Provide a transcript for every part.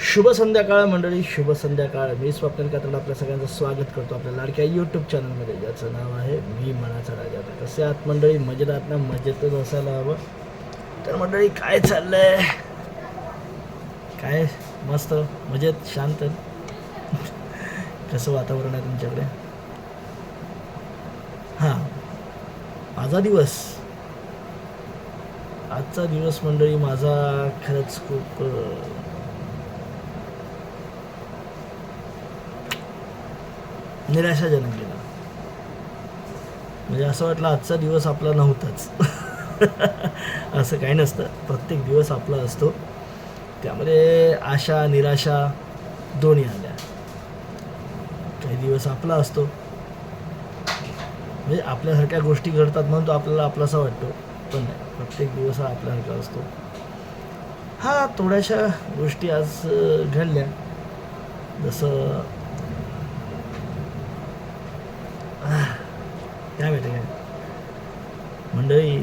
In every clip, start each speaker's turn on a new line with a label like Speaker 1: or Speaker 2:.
Speaker 1: शुभ संध्याकाळ मंडळी, शुभ संध्याकाळ. मी स्वप्नील कात्रड आपल्या सगळ्यांचं स्वागत करतो आपल्या लाडक्या यूट्यूब चॅनलमध्ये, ज्याचं नाव आहे मी मनाचा राजा. तर कसे आहात मंडळी? मजेत आहात ना? मजेतच असायला हवं. तर मंडळी काय चाललंय? काय मस्त मजेत शांत. कसं वातावरण आहे तुमच्याकडे? हां, माझा दिवस, आजचा दिवस मंडळी माझा खरंच खूप निराशाजनक गेला. म्हणजे असं वाटलं आजचा दिवस आपला नव्हताच. असं काही नसतं, प्रत्येक दिवस आपला असतो. त्यामध्ये आशा निराशा दोन्ही आल्या. काही दिवस आपला असतो, म्हणजे आपल्यासारख्या गोष्टी घडतात म्हणून तो आपल्याला आपलासा वाटतो, पण नाही, प्रत्येक दिवस हा आपल्यासारखा असतो. हा, थोड्याशा गोष्टी आज घडल्या. जसं काय माहिती काय मंडळी,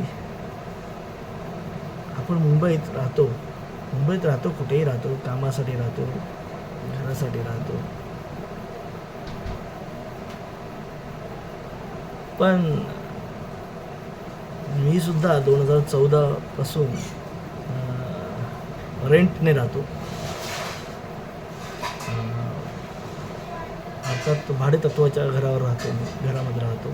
Speaker 1: आपण मुंबईत राहतो, कुठेही राहतो, कामासाठी राहतो, घरासाठी राहतो, पण मी सुद्धा 2014 पासून रेंटने राहतो. अर्थात भाडे तत्वाच्या घरावर राहतो, मी घरामध्ये राहतो.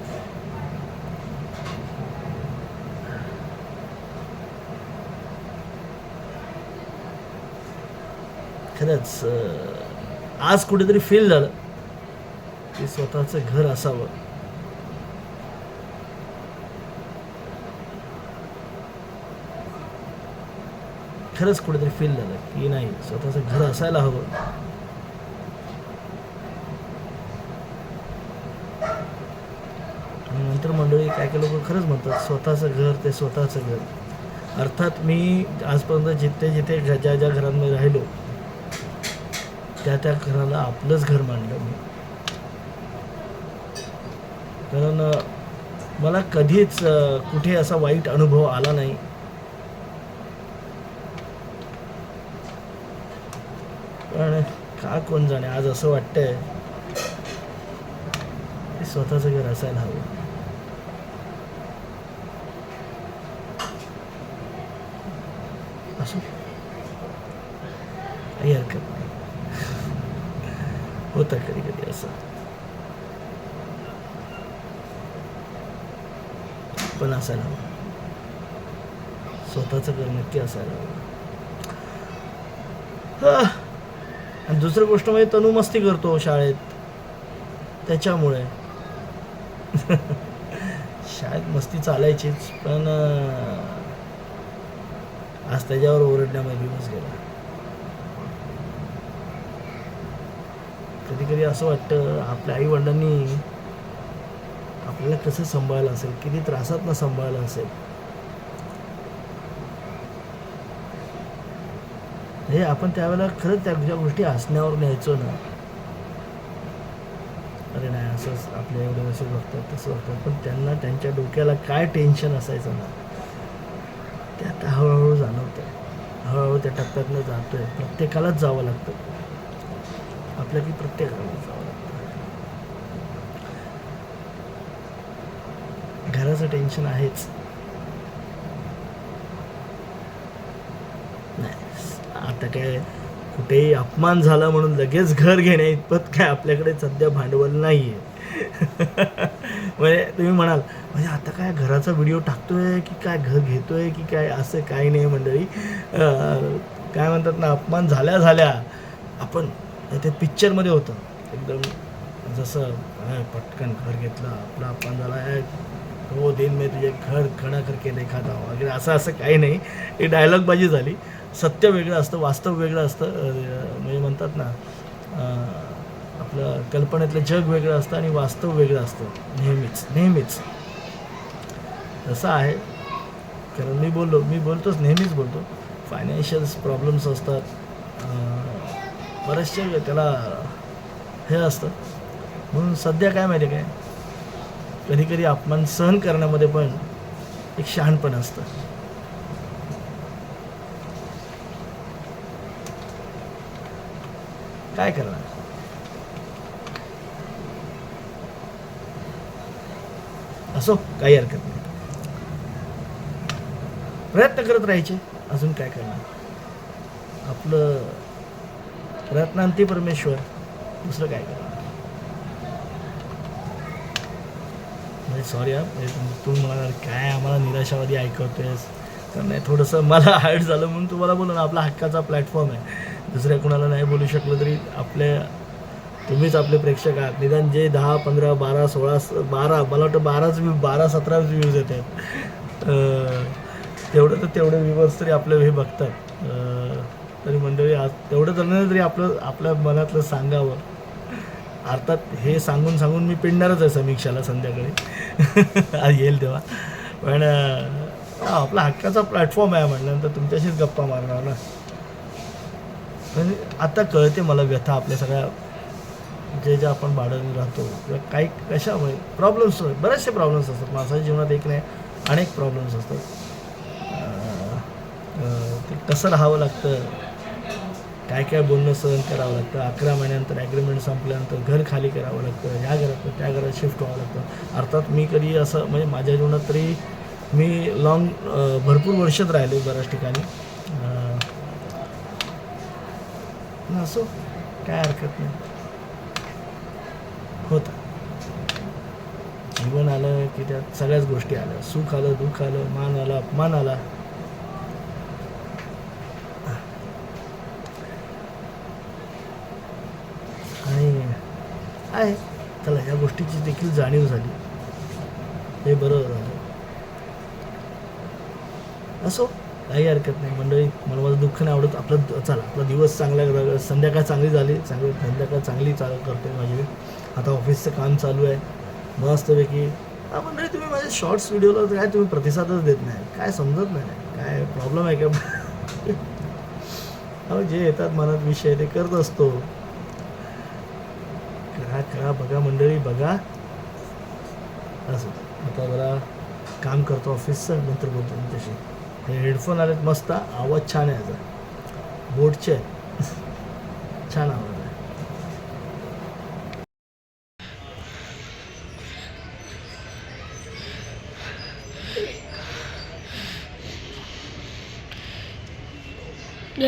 Speaker 1: खरंच आज कुठेतरी फील झालं की स्वतःचं घर असावं. खरंच कुठेतरी फील झालं की नाही, स्वतःचं घर असायला हवं. आणि नंतर मंडळी काय काय लोक खरंच म्हणतात स्वतःचं घर ते स्वतःचं घर. अर्थात मी आजपर्यंत जिथे ज्या ज्या घरांमध्ये राहिलो त्या घराला आपलंच घर मानलं मी. कारण मला कधीच कुठे असा वाईट अनुभव आला नाही. पण का कोण जाणे, आज असं वाटतंय की स्वतःचं घर असायला हवं. असो, काही हरकत नाही, होतं कधी कधी असं. पण असायला हवं, स्वतःचं घर नक्की असायला हवं. आणि दुसरी गोष्ट म्हणजे तनू मस्ती करतो शाळेत, त्याच्यामुळे शाळेत मस्ती चालायचीच, पण आज त्याच्यावर ओरडण्यामध्ये दिवस गेला. कधी कधी असं वाटतं आपल्या आईवडिलांनी आपल्याला कसं सांभाळलं असेल, किती त्रासात न सांभाळलं असेल. हे आपण त्यावेळेला खरंच त्या गोष्टी हसण्यावर न्यायचो ना. अरे नाही, असंच आपल्या एवढे वर्ष बघतात, तसं बघतात, पण त्यांना त्यांच्या डोक्याला काय टेन्शन असायचं ना, ते आता हळूहळू जाणवतं. हळूहळू त्या टप्प्यातनं जातोय. प्रत्येकालाच जावं लागतं, आपल्या की प्रत्येकालाच जावं लागतं. घराचं टेन्शन आहेच. नाही, आता काय कुठेही अपमान झाला म्हणून लगेच घर घेण्या इतपत काय आपल्याकडे सध्या भांडवल नाही आहे. म्हणजे तुम्ही म्हणाल म्हणजे आता काय घराचा व्हिडिओ टाकतोय की काय, घर घेतोय की काय, असं काही नाही मंडळी. काय म्हणतात ना, अपमान झाल्या आपण ते पिक्चरमध्ये होतं एकदम, जसं पटकन घर घेतलं, आपला अपमान झाला, 2 दिन में तुझे घर खडा करके देखाता हूं वगैरे, असं काही नाही. ही डायलॉगबाजी झाली. सत्य वेगळं असतं, वास्तव वेगळं असतं. म्हणजे म्हणतात ना, आपलं कल्पनेतलं जग वेगळं असतं आणि वास्तव वेगळं असतं, नेहमीच तसं आहे. कारण मी बोलतोच, नेहमीच बोलतो, फायनान्शियल्स प्रॉब्लेम्स असतात, बरेचसे त्याला हे असतं. म्हणून सध्या काय माहिती काय, कधी कधी अपमान सहन करण्यामध्ये पण एक शहाणपण असतं. काय करणार. असो, काही हरकत नाही, प्रयत्न करत राहायचे, अजून काय करणार. आपलं प्रयत्नांती परमेश्वर, दुसरं काय करणार. म्हणजे सॉरी म्हणजे तुम्ही म्हणाल काय आम्हाला निराशावादी ऐकवतेस, तर नाही, थोडंसं मला हार्ड झालं म्हणून तुम्हाला बोलू ना, आपला हक्काचा प्लॅटफॉर्म आहे, दुसऱ्या कोणाला नाही बोलू शकलं तरी तुम्हीच आपले प्रेक्षक आहात. निदान जे 10, 15, 12, 16, 12, मला वाटतं 12-17 व्ह्यूज येत आहेत, तेवढे व्ह्यूवर्स तरी आपलं हे बघतात. तरी मंडळी आज तेवढं चालणार तरी आपल्या मनातलं सांगावं. अर्थात हे सांगून मी पिंडणारच आहे समीक्षाला संध्याकाळी आज येईल तेव्हा, पण आपला हक्काचा प्लॅटफॉर्म आहे म्हटल्यानंतर तुमच्याशीच गप्पा मारणार ना. म्हणजे आता कळते मला व्यथा आपल्या सगळ्या जे आपण भाड्याने राहतो किंवा काही कशामुळे प्रॉब्लेम्स, बरेचसे प्रॉब्लेम्स असतात माणसाच्या जीवनात, एक नाही अनेक प्रॉब्लेम्स असतात. ते कसं राहावं लागतं, काय बोलणं सहन करावं लागतं, 11 महिन्यानंतर ॲग्रीमेंट संपल्यानंतर घर खाली करावं लागतं, ह्या घरात त्या घरात शिफ्ट व्हावं लागतं. अर्थात मी कधी असं म्हणजे माझ्या जीवनात तरी मी भरपूर वर्षात राहिले बऱ्याच ठिकाणी, असो काय हरकत नाही, होतं. जीवन आलं की त्यात सगळ्याच गोष्टी आल्या, सुख आलं, दुःख आलं, मान आला, अपमान आला. आणि आहे चला, या गोष्टीची देखील जाणीव झाली, हे बरं झालं. असो काही हरकत नाही मंडळी, मला माझं दुःख नाही आवडत. आपला दिवस चांगला, संध्याकाळ चांगली झाली, संध्याकाळ चांगली करतोय माझी. आता ऑफिसचं काम चालू आहे मस्तपैकी. मंडळी तुम्ही माझ्या शॉर्ट्स व्हिडिओला काय तुम्ही प्रतिसादच देत नाही, काय समजत नाही, काय प्रॉब्लेम आहे का. अहो जे येतात मनात विषय ते करत असतो. करा बघा मंडळी, बघा. असं आता जरा काम करतो ऑफिसचं, नंतर बोलतो तुमच्याशी. हे हेडफोन आलेत मस्त, आवाज छान आहे याचा, बोटचे आहे, छान आवाज आहे.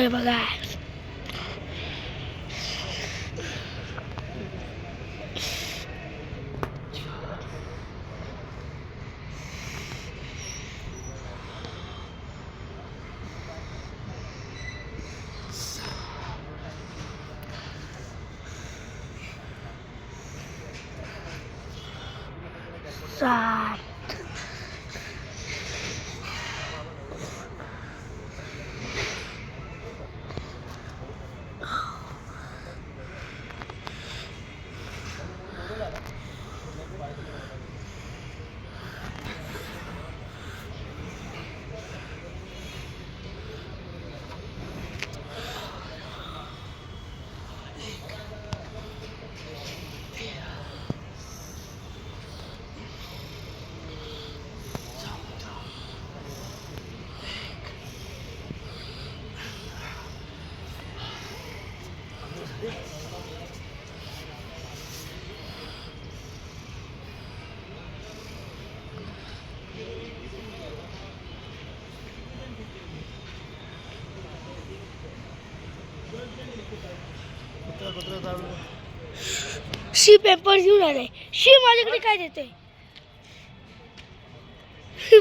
Speaker 2: बघा सात शी पेपर घेऊन आले. शी माझ्याकडे काय देते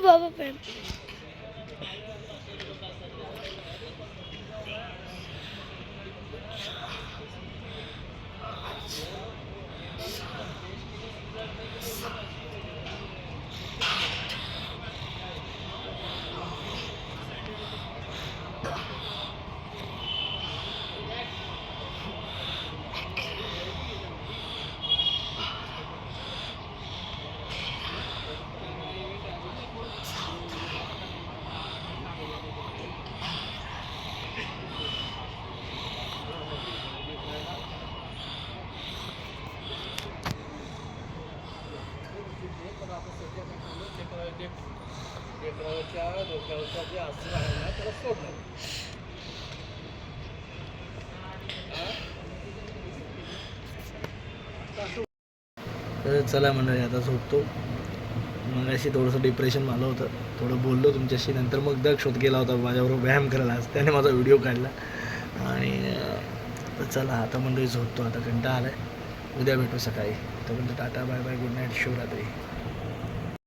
Speaker 2: बाबा पेन.
Speaker 1: तर चला मंडळी आता झोपतो. मग अशी थोडंसं डिप्रेशन आलं होतं, थोडं बोललो तुमच्याशी. नंतर मग दक्ष होत गेला होता माझ्याबरोबर व्यायाम करायला, आज त्याने माझा व्हिडिओ काढला. आणि तर चला आता मंडळी झोपतो, आता कंटाळा आला आहे. उद्या भेटू सकाळी. तोपर्यंत tata bye bye, good night, Shivratri.